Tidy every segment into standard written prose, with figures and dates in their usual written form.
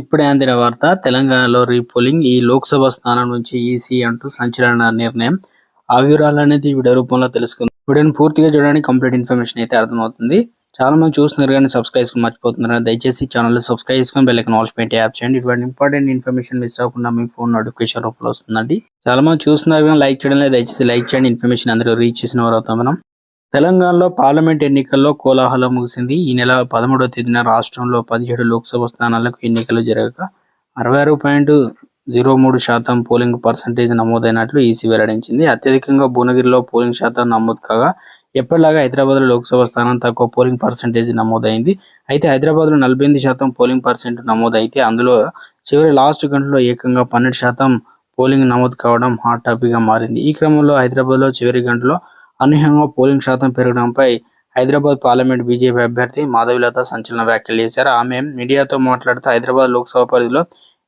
ఇప్పుడే అందిన వార్త. తెలంగాణలో రీపోలింగ్. ఈ లోక్సభ స్థానం నుంచి ఈసీ అంటూ సంచలన నిర్ణయం. ఆ వివరాలనేది వీడియో రూపంలో తెలుసుకుందాం. వీడియోని పూర్తిగా చూడడానికి కంప్లీట్ ఇన్ఫర్మేషన్ అయితే అర్థమవుతుంది. చాలా మంది చూస్తున్నారు కానీ సబ్స్క్రైబ్ చేసుకుని మర్చిపోతున్నారు. దయచేసి ఛానల్ సబ్స్క్రైబ్ చేసుకొని బెల్ ఐకాన్ ఆల్ పెట్టి యాప్ చేయండి. ఇటువంటి ఇంపార్టెంట్ ఇన్ఫర్మేషన్ మిస్ అవ్వకుండా మీ ఫోన్ నోటిఫికేషన్ రూపంలో వస్తుందండి. చాలా మంది చూస్తున్నారు కానీ లైక్ చేయడం లేదు. దయచేసి లైక్ చేయండి. ఇన్ఫర్మేషన్ అందరూ రీచ్ చేసిన వారు అవుతాం మనం. తెలంగాణలో పార్లమెంట్ ఎన్నికల్లో కోలాహలం ముగిసింది. ఈ నెల 13వ తేదీన రాష్ట్రంలో 17 లోక్సభ స్థానాలకు ఎన్నికలు జరగగా 66.03% పోలింగ్ పర్సంటేజ్ నమోదైనట్లు ఈసీ వెల్లడించింది. అత్యధికంగా భువనగిరిలో పోలింగ్ శాతం నమోదు కాగా ఎప్పటిలాగా హైదరాబాద్లో లోక్సభ స్థానం తక్కువ పోలింగ్ పర్సంటేజ్ నమోదైంది. అయితే హైదరాబాద్లో 48% పోలింగ్ పర్సెంట్ నమోదైతే అందులో చివరి లాస్ట్ గంటలో ఏకంగా 12% పోలింగ్ నమోదు కావడం హాట్ టాపిక్గా మారింది. ఈ క్రమంలో హైదరాబాద్లో చివరి గంటలో అనూహ్యంగా పోలింగ్ శాతం పెరగడంపై హైదరాబాద్ పార్లమెంట్ బీజేపీ అభ్యర్థి మాధవిలత సంచలన వ్యాఖ్యలు చేశారు. ఆమె మీడియాతో మాట్లాడుతూ హైదరాబాద్ లోక్సభ పరిధిలో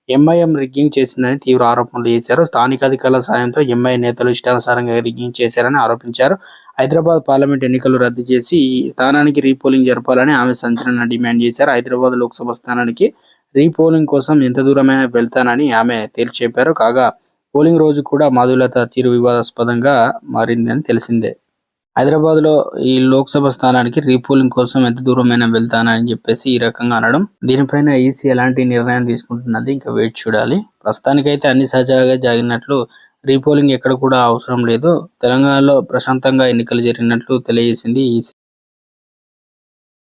ఎంఐఎం రిగ్గింగ్ చేసిందని తీవ్ర ఆరోపణలు చేశారు. స్థానిక అధికారుల సాయంతో ఎంఐ నేతలు ఇష్టానుసారంగా రిగ్గింగ్ చేశారని ఆరోపించారు. హైదరాబాద్ పార్లమెంట్ ఎన్నికలు రద్దు చేసి ఈ స్థానానికి రీపోలింగ్ జరపాలని ఆమె సంచలన డిమాండ్ చేశారు. హైదరాబాద్ లోక్సభ స్థానానికి రీపోలింగ్ కోసం ఎంత దూరమైనా వెళ్తానని ఆమె తేల్చి చెప్పారు. కాగా పోలింగ్ రోజు కూడా మాధులత తీరు వివాదాస్పదంగా మారిందని తెలిసిందే. హైదరాబాద్లో ఈ లోక్సభ స్థానానికి రీపోలింగ్ కోసం ఎంత దూరమైనా వెళ్తానని చెప్పేసి ఈ రకంగా అనడం. దీనిపైన ఈసీ ఎలాంటి నిర్ణయం తీసుకుంటున్నది ఇంకా వెయిట్ చూడాలి. ప్రస్తుతానికైతే అన్ని సజావుగా జరిగినట్లు, రీపోలింగ్ ఎక్కడ కూడా అవసరం లేదు, తెలంగాణలో ప్రశాంతంగా ఎన్నికలు జరిగినట్లు తెలియజేసింది ఈసీ.